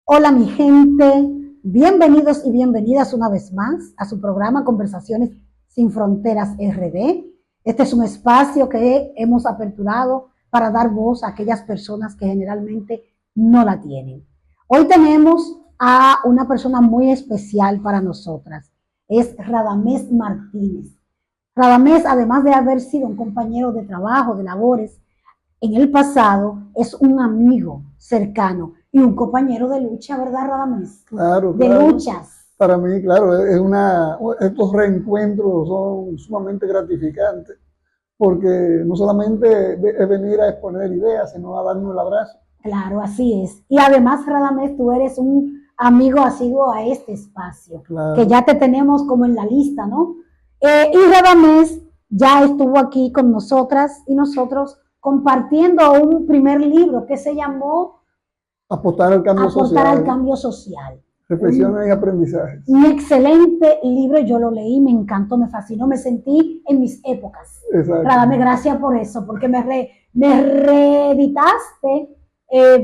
Hola mi gente, bienvenidos y bienvenidas una vez más a su programa Conversaciones sin Fronteras RD. Este es un espacio que hemos aperturado para dar voz a aquellas personas que generalmente no la tienen. Hoy tenemos a una persona muy especial para nosotras, es Radamés Martínez. Radamés, además de haber sido un compañero de trabajo, de labores, en el pasado es un amigo cercano y un compañero de lucha, ¿verdad, Radamés? Claro, De claro. luchas. Para mí, claro, estos reencuentros son sumamente gratificantes, porque no solamente es venir a exponer ideas, sino a darnos el abrazo. Claro, así es. Y además, Radamés, tú eres un amigo asiduo a este espacio, que Claro. ya te tenemos como en la lista, ¿no? Y Radamés ya estuvo aquí con nosotras y nosotros compartiendo un primer libro que se llamó Apostar al cambio Aportar al social, cambio social. reflexiones y aprendizajes. Un excelente libro, yo lo leí, me encantó, me fascinó, me sentí en mis épocas. Exacto. Dame gracias por eso, porque me reeditaste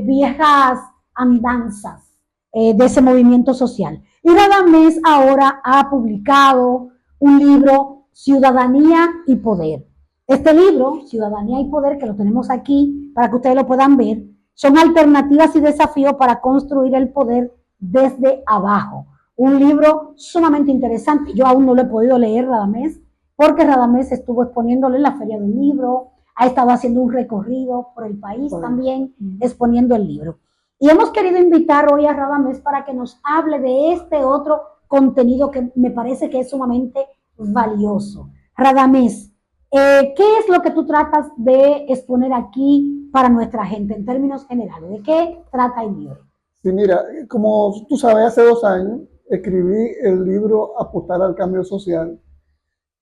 viejas andanzas de ese movimiento social. Y Radamés ahora ha publicado un libro, Ciudadanía y Poder. Este libro, Ciudadanía y Poder, que lo tenemos aquí para que ustedes lo puedan ver, son alternativas y desafíos para construir el poder desde abajo. Un libro sumamente interesante. Yo aún no lo he podido leer, Radamés, porque Radamés estuvo exponiéndolo en la Feria del Libro, ha estado haciendo un recorrido por el país también, exponiendo el libro. Y hemos querido invitar hoy a Radamés para que nos hable de este otro contenido que me parece que es sumamente valioso. Radamés, ¿qué es lo que tú tratas de exponer aquí para nuestra gente en términos generales? ¿De qué trata el libro? Sí, mira, como tú sabes, hace 2 años escribí el libro Apostar al cambio social,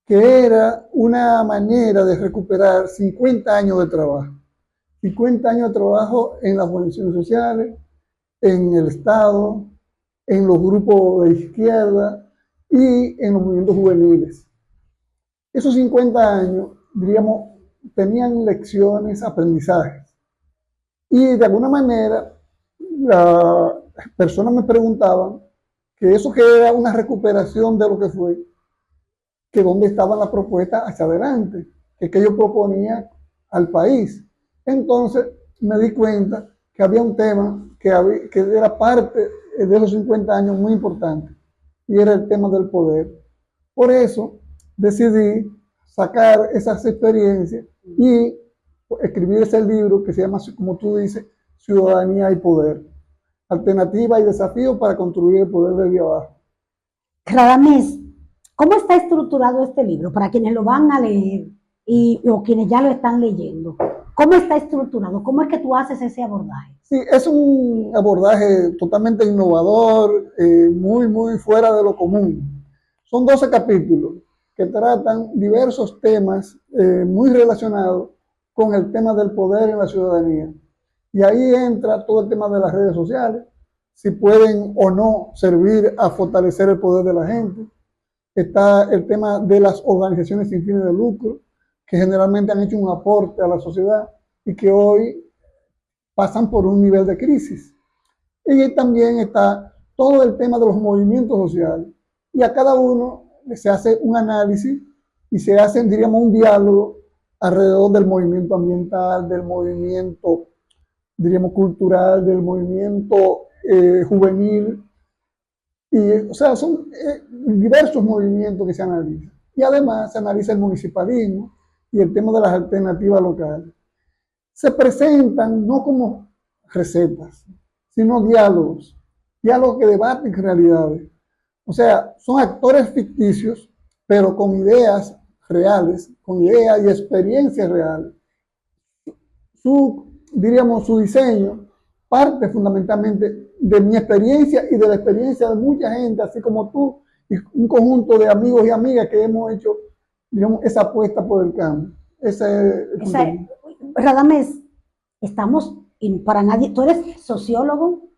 que era una manera de recuperar 50 años de trabajo. 50 años de trabajo en las organizaciones sociales, en el Estado, en los grupos de izquierda y en los movimientos juveniles. Esos 50 años, diríamos, tenían lecciones, aprendizajes. Y de alguna manera, las personas me preguntaban que eso que era una recuperación de lo que fue, que dónde estaban las propuestas hacia adelante, que yo proponía al país. Entonces me di cuenta que había un tema que era parte de esos 50 años muy importante, y era el tema del poder. Por eso decidí sacar esas experiencias y escribir ese libro que se llama, como tú dices, Ciudadanía y Poder. Alternativa y desafío para construir el poder desde abajo. Radamés, ¿cómo está estructurado este libro para quienes lo van a leer o quienes ya lo están leyendo? ¿Cómo está estructurado? ¿Cómo es que tú haces ese abordaje? Sí, es un abordaje totalmente innovador, muy fuera de lo común. Son 12 capítulos que tratan diversos temas muy relacionados con el tema del poder en la ciudadanía. Y ahí entra todo el tema de las redes sociales, si pueden o no servir a fortalecer el poder de la gente. Está el tema de las organizaciones sin fines de lucro, que generalmente han hecho un aporte a la sociedad y que hoy pasan por un nivel de crisis. Y también está todo el tema de los movimientos sociales. Y a cada uno se hace un análisis y se hace, diríamos, un diálogo alrededor del movimiento ambiental, del movimiento, diríamos, cultural, del movimiento juvenil. Y, o sea, son diversos movimientos que se analizan. Y además se analiza el municipalismo y el tema de las alternativas locales. Se presentan no como recetas, sino diálogos, diálogos que debaten realidades. O sea, son actores ficticios, pero con ideas reales, con ideas y experiencias reales. Diríamos, su diseño parte fundamentalmente de mi experiencia y de la experiencia de mucha gente, así como tú, y un conjunto de amigos y amigas que hemos hecho, digamos, esa apuesta por el cambio. Radamés, estamos, para nadie, tú eres sociólogo,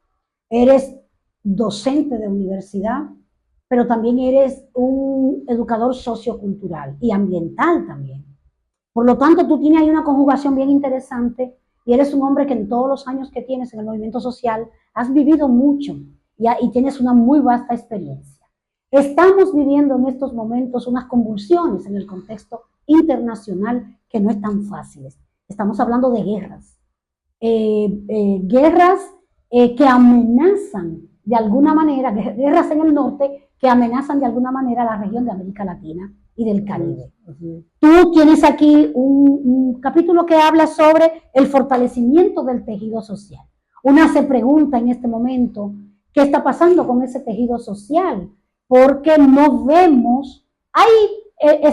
eres docente de universidad, pero también eres un educador sociocultural y ambiental también. Por lo tanto, tú tienes ahí una conjugación bien interesante y eres un hombre que en todos los años que tienes en el movimiento social has vivido mucho y tienes una muy vasta experiencia. Estamos viviendo en estos momentos unas convulsiones en el contexto internacional que no están fáciles. Estamos hablando de guerras, guerras que amenazan de alguna manera, guerras en el norte que amenazan de alguna manera a la región de América Latina y del Caribe. Tú tienes aquí un capítulo que habla sobre el fortalecimiento del tejido social. Una se pregunta en este momento, ¿qué está pasando con ese tejido social? Porque no vemos, hay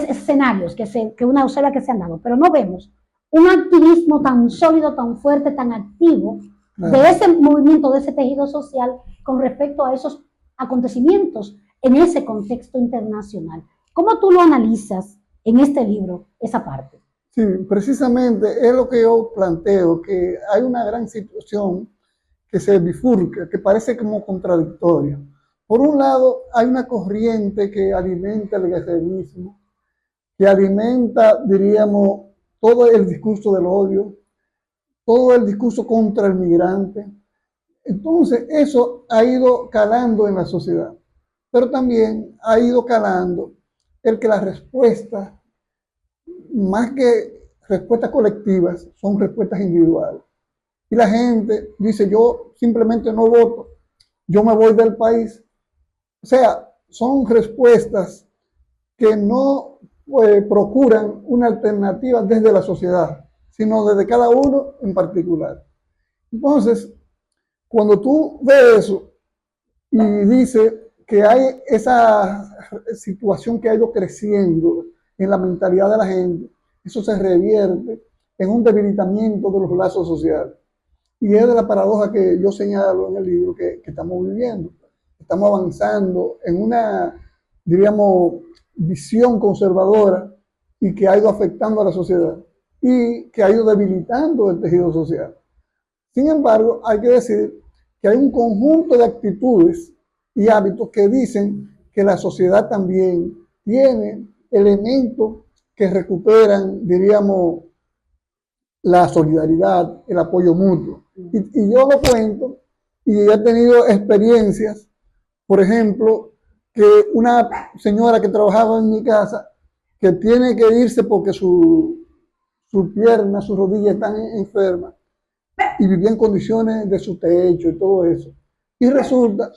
escenarios que una observa que se han dado, pero no vemos un activismo tan sólido, tan fuerte, tan activo de ese movimiento, de ese tejido social con respecto a esos acontecimientos en ese contexto internacional. ¿Cómo tú lo analizas en este libro, esa parte? Sí, precisamente es lo que yo planteo, que hay una gran situación que se bifurca, que parece como contradictoria. Por un lado, hay una corriente que alimenta el guerrerismo, que alimenta, diríamos, todo el discurso del odio, todo el discurso contra el migrante. Entonces, eso ha ido calando en la sociedad, pero también ha ido calando el que las respuestas, más que respuestas colectivas, son respuestas individuales. Y la gente dice, yo simplemente no voto, yo me voy del país. O sea, son respuestas que no procuran una alternativa desde la sociedad, sino desde cada uno en particular. Entonces, cuando tú ves eso y dices que hay esa situación que ha ido creciendo en la mentalidad de la gente, eso se revierte en un debilitamiento de los lazos sociales. Y es de la paradoja que yo señalo en el libro que estamos viviendo. Estamos avanzando en una, diríamos, visión conservadora y que ha ido afectando a la sociedad y que ha ido debilitando el tejido social. Sin embargo, hay que decir que hay un conjunto de actitudes y hábitos que dicen que la sociedad también tiene elementos que recuperan, diríamos, la solidaridad, el apoyo mutuo. Y yo lo cuento y he tenido experiencias, por ejemplo, que una señora que trabajaba en mi casa, que tiene que irse porque su pierna, su rodilla están enfermas, y vivía en condiciones de su techo y todo eso. Y resulta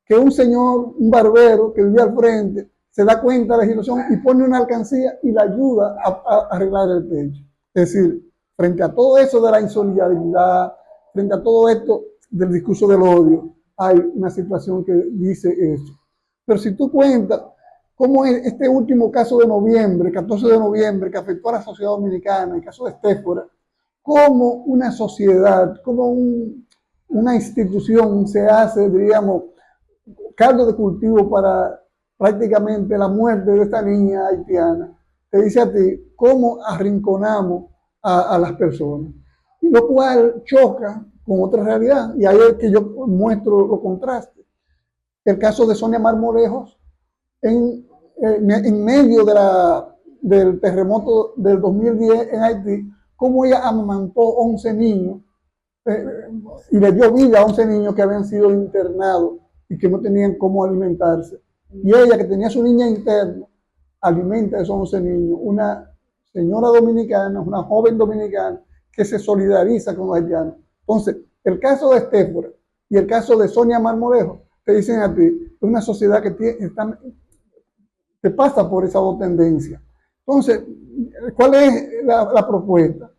que un señor, un barbero que vivía al frente, se da cuenta de la situación y pone una alcancía y la ayuda a arreglar el techo. Es decir, frente a todo eso de la insolidaridad, frente a todo esto del discurso del odio, hay una situación que dice eso. Pero si tú cuentas cómo es este último caso de noviembre, 14 de noviembre, que afectó a la sociedad dominicana, el caso de Estéfora, cómo una sociedad, cómo una institución se hace, diríamos, caldo de cultivo para prácticamente la muerte de esta niña haitiana. Te dice a ti cómo arrinconamos a las personas, y lo cual choca con otra realidad, y ahí es que yo muestro los contrastes. El caso de Sonia Marmolejos, en medio del terremoto del 2010 en Haití, cómo ella amamantó 11 niños y le dio vida a 11 niños que habían sido internados y que no tenían cómo alimentarse. Y ella, que tenía su niña interna, alimenta a esos 11 niños. Una señora dominicana, una joven dominicana que se solidariza con los haitianos. Entonces, el caso de Estéfora y el caso de Sonia Marmolejo te dicen a ti, es una sociedad que pasa por esa dos tendencias. Entonces, ¿cuál es la propuesta?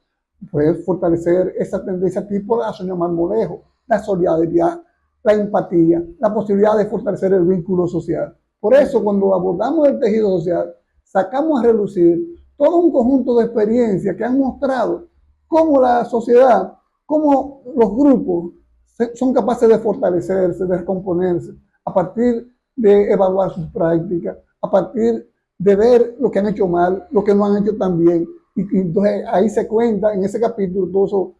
Pues fortalecer esa tendencia tipo de Sonia Marmolejo, la solidaridad, la empatía, la posibilidad de fortalecer el vínculo social. Por eso, cuando abordamos el tejido social, sacamos a relucir todo un conjunto de experiencias que han mostrado cómo la sociedad, cómo los grupos son capaces de fortalecerse, de recomponerse, a partir de evaluar sus prácticas, a partir de ver lo que han hecho mal, lo que no han hecho tan bien. Y entonces ahí se cuenta en ese capítulo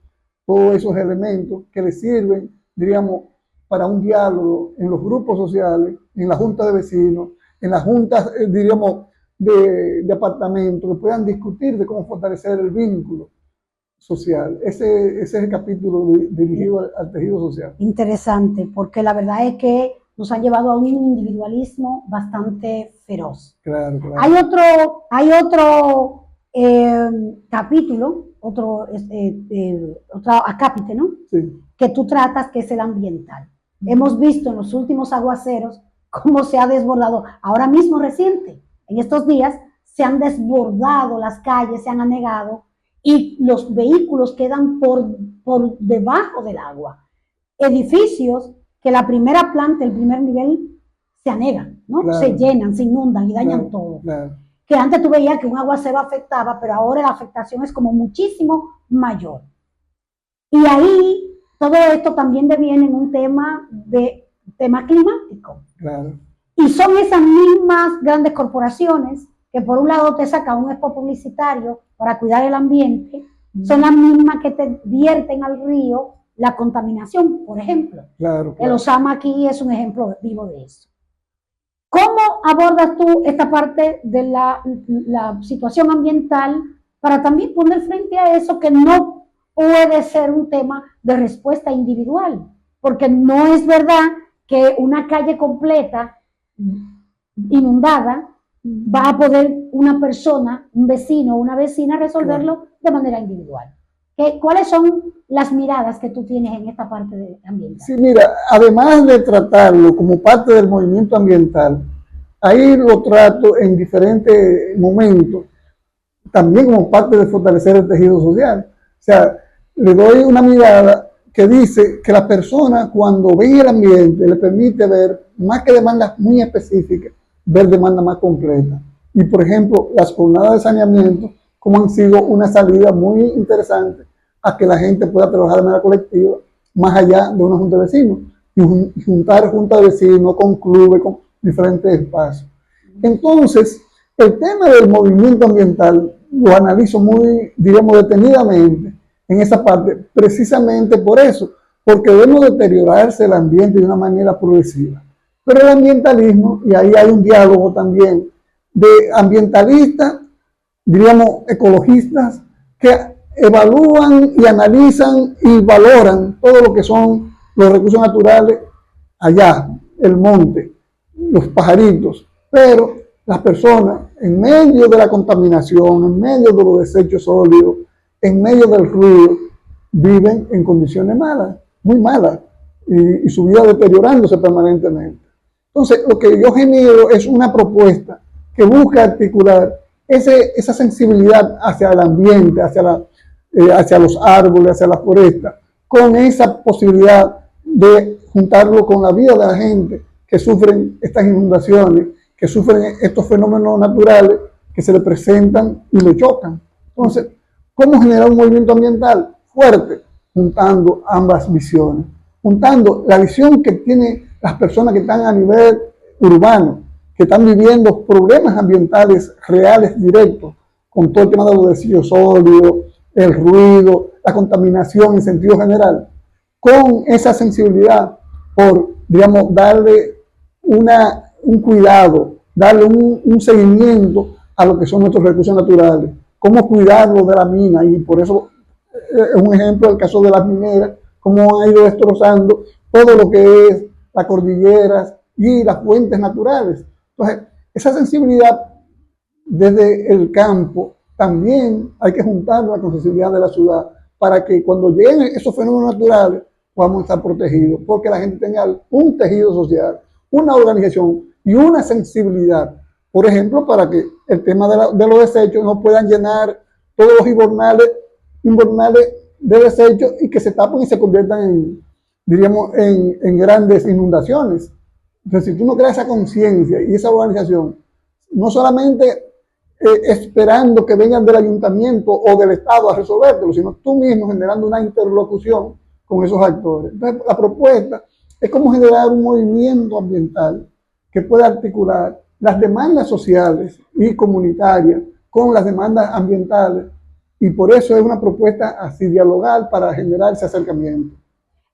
todos esos elementos que le sirven, diríamos, para un diálogo en los grupos sociales, en la junta de vecinos, en las juntas, diríamos, de apartamentos, que puedan discutir de cómo fortalecer el vínculo. social. Ese es el capítulo dirigido al tejido social. Interesante, porque la verdad es que nos han llevado a un individualismo bastante feroz. Claro, claro. Hay otro capítulo, otro acápite, ¿no? Sí. Que tú tratas, que es el ambiental. Hemos visto en los últimos aguaceros cómo se ha desbordado, ahora mismo reciente, en estos días, se han desbordado las calles, se han anegado y los vehículos quedan por debajo del agua. Edificios que la primera planta, el primer nivel, se anegan, ¿no? Claro. Se llenan, se inundan y dañan Claro, todo. claro. Que antes tú veías que un aguacero afectaba, pero ahora la afectación es como muchísimo mayor. Y ahí todo esto también deviene en un tema climático. Claro. Y son esas mismas grandes corporaciones que por un lado te sacan un spot publicitario para cuidar el ambiente, son las mismas que te vierten al río la contaminación, por ejemplo. Claro, claro. El Osama aquí es un ejemplo vivo de eso. ¿Cómo abordas tú esta parte de la situación ambiental para también poner frente a eso que no puede ser un tema de respuesta individual? Porque no es verdad que una calle completa inundada va a poder una persona, un vecino o una vecina resolverlo de manera individual. ¿Cuáles son las miradas que tú tienes en esta parte de ambiental? Sí, mira, además de tratarlo como parte del movimiento ambiental, ahí lo trato en diferentes momentos, también como parte de fortalecer el tejido social. O sea, le doy una mirada que dice que la persona cuando ve el ambiente le permite ver más que demandas muy específicas, ver demandas más completas. Y por ejemplo, las jornadas de saneamiento, como han sido una salida muy interesante a que la gente pueda trabajar de manera colectiva, más allá de una junta de vecinos, y juntar junta de vecinos con clubes, con diferentes espacios. Entonces, el tema del movimiento ambiental lo analizo muy, diríamos, detenidamente en esa parte, precisamente por eso, porque debemos deteriorarse el ambiente de una manera progresiva. Pero el ambientalismo, y ahí hay un diálogo también de ambientalistas, diríamos ecologistas, que evalúan y analizan y valoran todo lo que son los recursos naturales allá, el monte, los pajaritos, pero las personas en medio de la contaminación, en medio de los desechos sólidos, en medio del ruido, viven en condiciones malas, muy malas, y su vida deteriorándose permanentemente. Entonces, lo que yo genero es una propuesta que busca articular esa sensibilidad hacia el ambiente, hacia los árboles, hacia la foresta, con esa posibilidad de juntarlo con la vida de la gente que sufren estas inundaciones, que sufren estos fenómenos naturales que se le presentan y le chocan. Entonces, ¿cómo generar un movimiento ambiental fuerte? Juntando ambas visiones, juntando la visión que tienen las personas que están a nivel urbano, que están viviendo problemas ambientales reales, directos, con todo el tema de los desechos sólidos, el ruido, la contaminación en sentido general, con esa sensibilidad por, digamos, darle un cuidado, darle un seguimiento a lo que son nuestros recursos naturales, cómo cuidarlo de la mina, y por eso es un ejemplo el caso de las mineras, cómo han ido destrozando todo lo que es las cordilleras y las fuentes naturales. Entonces, esa sensibilidad desde el campo también hay que juntarla con la sensibilidad de la ciudad para que cuando lleguen esos fenómenos naturales podamos estar protegidos, porque la gente tenga un tejido social, una organización y una sensibilidad. Por ejemplo, para que el tema de los desechos no puedan llenar todos los invernales de desechos y que se tapen y se conviertan en, diríamos, en grandes inundaciones. Entonces, si tú no creas esa conciencia y esa organización, no solamente esperando que vengan del ayuntamiento o del Estado a resolvértelo, sino tú mismo generando una interlocución con esos actores. Entonces, la propuesta es cómo generar un movimiento ambiental que pueda articular las demandas sociales y comunitarias con las demandas ambientales, y por eso es una propuesta así dialogal para generar ese acercamiento.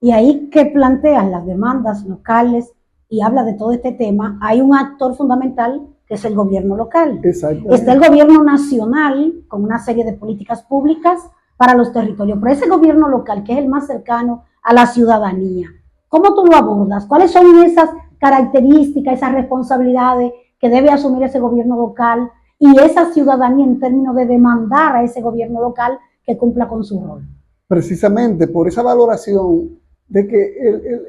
Y ahí que planteas las demandas locales y habla de todo este tema, hay un actor fundamental que es el gobierno local. Está el gobierno nacional con una serie de políticas públicas para los territorios, pero ese gobierno local, que es el más cercano a la ciudadanía, ¿cómo tú lo abordas? ¿Cuáles son esas características, esas responsabilidades que debe asumir ese gobierno local y esa ciudadanía en términos de demandar a ese gobierno local que cumpla con su rol? Precisamente por esa valoración de que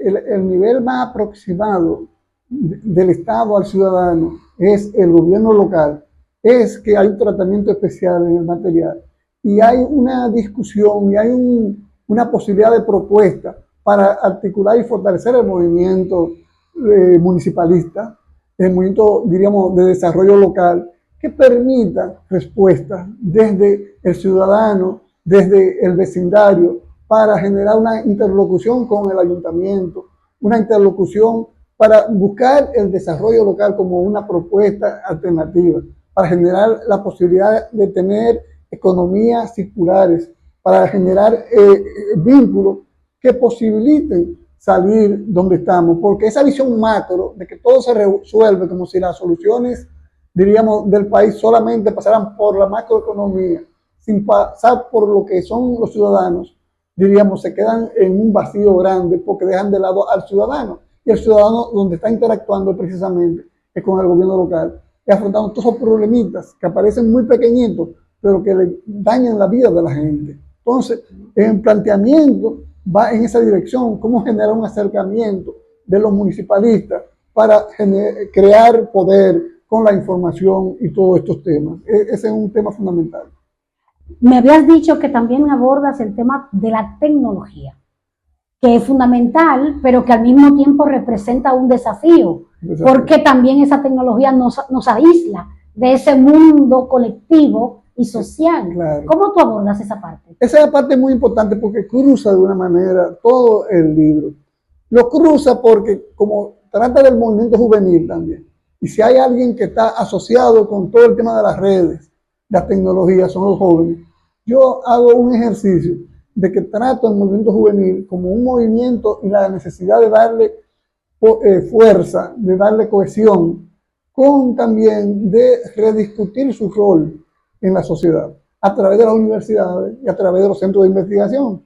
el nivel más aproximado del Estado al ciudadano es el gobierno local, es que hay un tratamiento especial en el material y hay una discusión y hay una posibilidad de propuesta para articular y fortalecer el movimiento municipalista, el movimiento, diríamos, de desarrollo local, que permita respuestas desde el ciudadano, desde el vecindario, para generar una interlocución con el ayuntamiento, una interlocución para buscar el desarrollo local como una propuesta alternativa, para generar la posibilidad de tener economías circulares, para generar vínculos que posibiliten salir donde estamos, porque esa visión macro de que todo se resuelve como si las soluciones, diríamos, del país solamente pasaran por la macroeconomía, sin pasar por lo que son los ciudadanos, diríamos, se quedan en un vacío grande porque dejan de lado al ciudadano. Y el ciudadano donde está interactuando precisamente es con el gobierno local, y afrontando todos esos problemitas que aparecen muy pequeñitos, pero que le dañan la vida de la gente. Entonces, el planteamiento va en esa dirección, cómo generar un acercamiento de los municipalistas para crear poder con la información y todos estos temas. Ese es un tema fundamental. Me habías dicho que también abordas el tema de la tecnología, que es fundamental, pero que al mismo tiempo representa un desafío, porque también esa tecnología nos aísla de ese mundo colectivo y social. Claro. ¿Cómo tú abordas esa parte? Esa parte es muy importante porque cruza de una manera todo el libro. Lo cruza porque como trata del movimiento juvenil también, y si hay alguien que está asociado con todo el tema de las redes, las tecnologías, son los jóvenes. Yo hago un ejercicio de que trato el movimiento juvenil como un movimiento y la necesidad de darle fuerza, de darle cohesión, con también de rediscutir su rol en la sociedad, a través de las universidades y a través de los centros de investigación.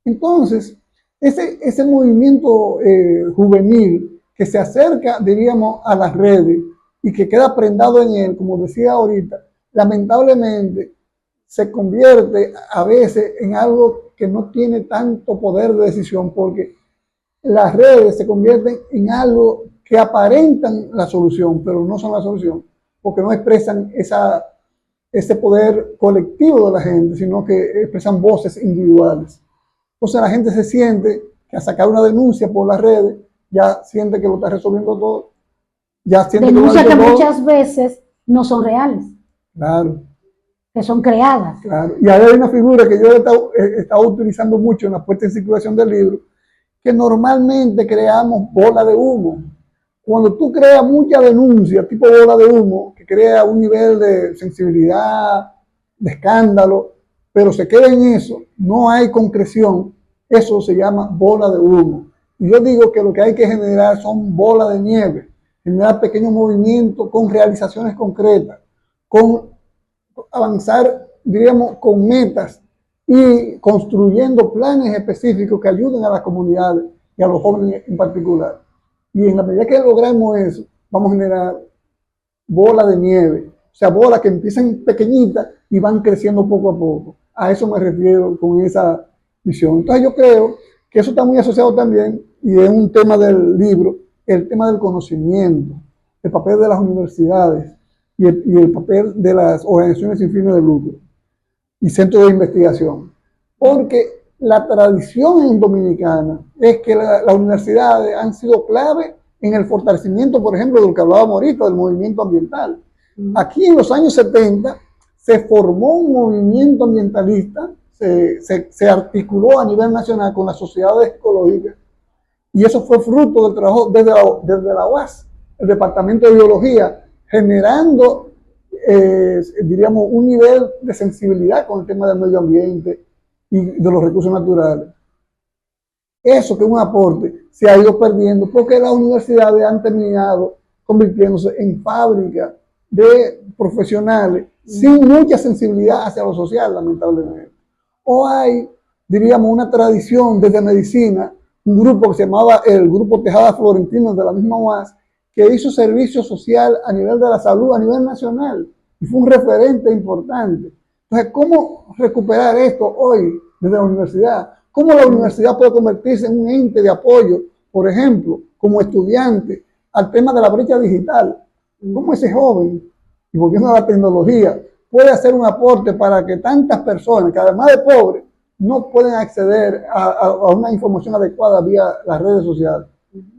Entonces, ese movimiento juvenil que se acerca, diríamos, a las redes y que queda prendado en él, como decía ahorita, lamentablemente se convierte a veces en algo que no tiene tanto poder de decisión, porque las redes se convierten en algo que aparentan la solución, pero no son la solución, porque no expresan ese poder colectivo de la gente, sino que expresan voces individuales. Entonces la gente se siente que al sacar una denuncia por las redes, ya siente que lo está resolviendo todo. Ya siente denuncias que todo. Muchas veces no son reales. Claro. Que son creadas. Claro. Y hay una figura que yo he estado utilizando mucho en la puesta en circulación del libro, que normalmente creamos bola de humo. Cuando tú creas mucha denuncia, tipo bola de humo, que crea un nivel de sensibilidad, de escándalo, pero se queda en eso, no hay concreción, eso se llama bola de humo. Y yo digo que lo que hay que generar son bolas de nieve, generar pequeños movimientos con realizaciones concretas, con avanzar, diríamos, con metas y construyendo planes específicos que ayuden a las comunidades y a los jóvenes en particular. Y en la medida que logremos eso, vamos a generar bolas de nieve, o sea, bolas que empiezan pequeñitas y van creciendo poco a poco. A eso me refiero con esa visión. Entonces yo creo que eso está muy asociado también, y es un tema del libro, el tema del conocimiento, el papel de las universidades y el papel de las organizaciones sin fines de lucro y centros de investigación. Porque la tradición en Dominicana es que las universidades han sido clave en el fortalecimiento, por ejemplo, de lo que hablábamos ahorita, del movimiento ambiental. Aquí en los años 70 se formó un movimiento ambientalista, se articuló a nivel nacional con las sociedades ecológicas, y eso fue fruto del trabajo desde la UAS, el Departamento de Biología, generando, diríamos, un nivel de sensibilidad con el tema del medio ambiente y de los recursos naturales. Eso, que es un aporte, se ha ido perdiendo porque las universidades han terminado convirtiéndose en fábricas de profesionales sin mucha sensibilidad hacia lo social, lamentablemente. o hay, diríamos, una tradición desde medicina, un grupo que se llamaba el Grupo Tejada Florentino de la misma UAS, que hizo servicio social a nivel de la salud, a nivel nacional, y fue un referente importante. Entonces, ¿cómo recuperar esto hoy desde la universidad? ¿Cómo la universidad puede convertirse en un ente de apoyo, por ejemplo, como estudiante, al tema de la brecha digital? ¿Cómo ese joven, y volviendo a la tecnología, puede hacer un aporte para que tantas personas, que además de pobres, no pueden acceder a una información adecuada vía las redes sociales,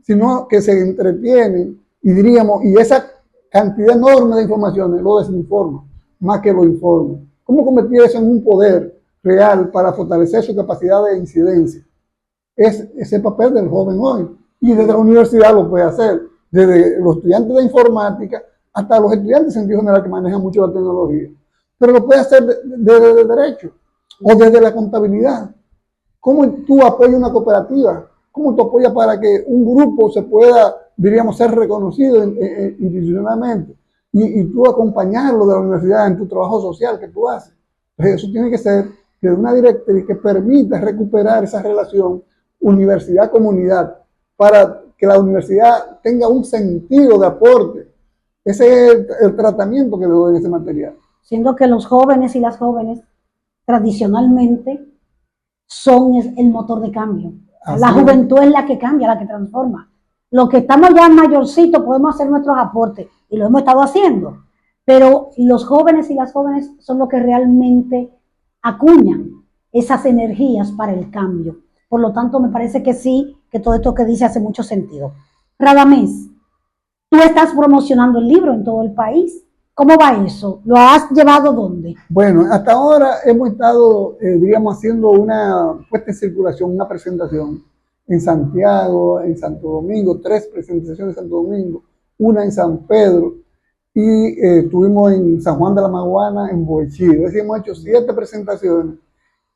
sino que se entretienen y diríamos, y esa cantidad enorme de informaciones lo desinforma, más que lo informa? ¿Cómo convertir eso en un poder real para fortalecer su capacidad de incidencia? Es ese papel del joven hoy. Y desde la universidad lo puede hacer, desde los estudiantes de informática hasta los estudiantes en sentido general que manejan mucho la tecnología. Pero lo puede hacer desde derecho o desde la contabilidad. ¿Cómo tú apoyas una cooperativa? ¿Cómo tú apoyas para que un grupo se pueda, diríamos, ser reconocido institucionalmente? Y tú acompañarlo de la universidad en tu trabajo social que tú haces. Entonces, eso tiene que ser de una directriz que permita recuperar esa relación universidad-comunidad para que la universidad tenga un sentido de aporte. Ese es el tratamiento que le doy en ese material. Siendo que los jóvenes y las jóvenes tradicionalmente son el motor de cambio. Así la es. juventud es la que cambia, la que transforma. Los que estamos ya mayorcitos podemos hacer nuestros aportes y lo hemos estado haciendo, pero los jóvenes y las jóvenes son los que realmente acuñan esas energías para el cambio. Por lo tanto, me parece que sí, que todo esto que dice hace mucho sentido. Radamés, tú estás promocionando el libro en todo el país. ¿Cómo va eso? ¿Lo has llevado dónde? Bueno, hasta ahora hemos estado, diríamos, haciendo una puesta en circulación, una presentación en Santiago, en Santo Domingo, 3 presentaciones en Santo Domingo, una en San Pedro y estuvimos en San Juan de la Maguana, en Boichí. Es decir, hemos hecho 7 presentaciones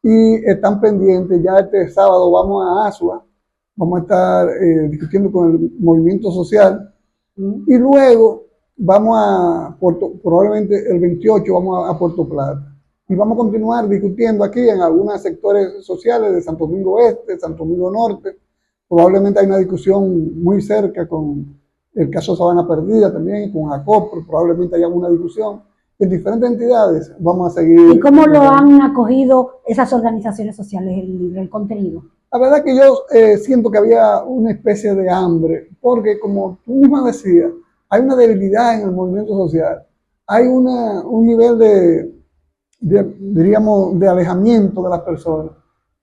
y están pendientes. Ya este sábado vamos a Asua, vamos a estar discutiendo con el movimiento social y luego vamos a probablemente el 28 vamos a Puerto Plata. Y vamos a continuar discutiendo aquí en algunos sectores sociales de Santo Domingo Este, Santo Domingo Norte. Probablemente hay una discusión muy cerca con el caso Sabana Perdida también, con Jacob, probablemente haya una discusión. En diferentes entidades vamos a seguir. ¿Y cómo lo han acogido esas organizaciones sociales, el libro, el contenido? La verdad que yo siento que había una especie de hambre, porque como tú misma decías, hay una debilidad en el movimiento social, hay un nivel diríamos, de alejamiento de las personas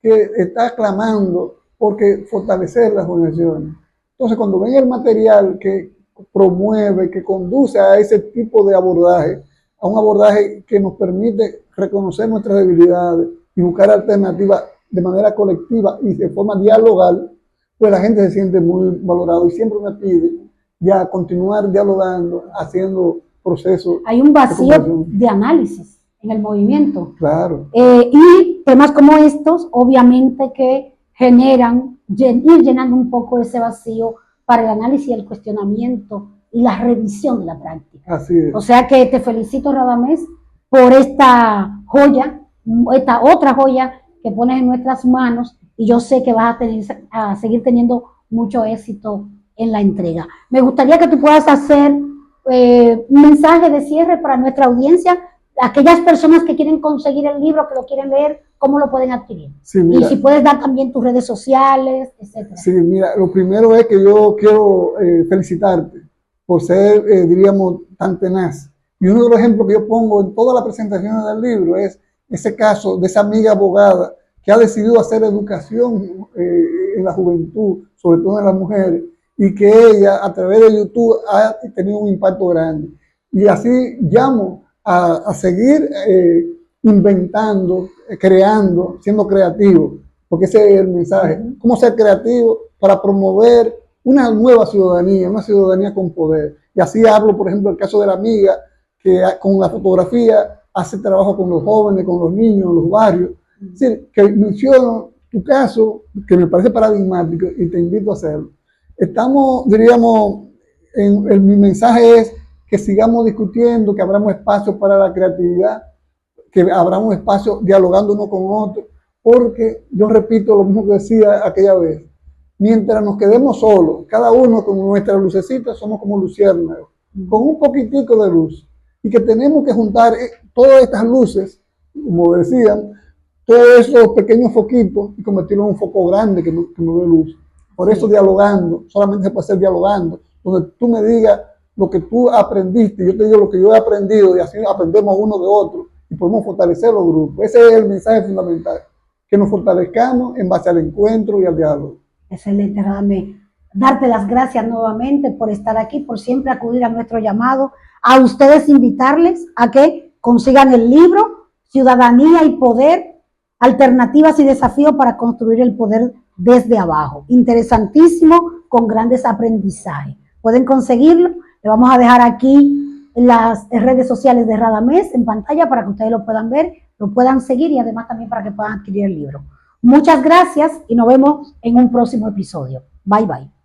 que está clamando porque fortalecer las organizaciones. Entonces, cuando ven el material que promueve, que conduce a ese tipo de abordaje, a un abordaje que nos permite reconocer nuestras debilidades y buscar alternativas de manera colectiva y de forma dialogal, pues la gente se siente muy valorado y siempre me pide ya continuar dialogando, haciendo procesos. Hay un vacío de análisis en el movimiento. Claro. Y temas como estos, obviamente que generan, ir llenando un poco ese vacío para el análisis y el cuestionamiento y la revisión de la práctica. Así es. O sea que te felicito, Radamés, por esta joya, esta otra joya que pones en nuestras manos, y yo sé que vas a seguir teniendo mucho éxito en la entrega. Me gustaría que tú puedas hacer un mensaje de cierre para nuestra audiencia, aquellas personas que quieren conseguir el libro, que lo quieren leer, ¿cómo lo pueden adquirir? Sí, mira, y si puedes dar también tus redes sociales, etcétera. Sí, mira, lo primero es que yo quiero felicitarte por ser, diríamos, tan tenaz. Y uno de los ejemplos que yo pongo en todas las presentaciones del libro es ese caso de esa amiga abogada que ha decidido hacer educación en la juventud, sobre todo en las mujeres, y que ella a través de YouTube ha tenido un impacto grande. Y así llamo a seguir inventando, creando, siendo creativo, porque ese es el mensaje. ¿Cómo ser creativo para promover una nueva ciudadanía, una ciudadanía con poder? Y así hablo, por ejemplo, del caso de la amiga que con la fotografía hace trabajo con los jóvenes, con los niños, en los barrios. Es decir, que menciono tu caso, que me parece paradigmático y te invito a hacerlo. Estamos, diríamos, mi mensaje es que sigamos discutiendo, que abramos espacios para la creatividad, que abramos espacios dialogando uno con otro, porque yo repito lo mismo que decía aquella vez, mientras nos quedemos solos, cada uno con nuestra lucecita, somos como luciérnagas, con un poquitico de luz, y que tenemos que juntar todas estas luces, como decían, todos esos pequeños foquitos y convertirlos en un foco grande que nos dé luz. Por eso dialogando, solamente se puede hacer dialogando, donde tú me digas lo que tú aprendiste, yo te digo lo que yo he aprendido, y así aprendemos uno de otro, y podemos fortalecer los grupos. Ese es el mensaje fundamental, que nos fortalezcamos en base al encuentro y al diálogo. Excelente, Radamés. Darte las gracias nuevamente por estar aquí, por siempre acudir a nuestro llamado. A ustedes invitarles a que consigan el libro Ciudadanía y Poder, Alternativas y Desafíos para Construir el Poder desde Abajo. Interesantísimo, con grandes aprendizajes. Pueden conseguirlo. Le vamos a dejar aquí las redes sociales de Radamés en pantalla para que ustedes lo puedan ver, lo puedan seguir y además también para que puedan adquirir el libro. Muchas gracias y nos vemos en un próximo episodio. Bye, bye.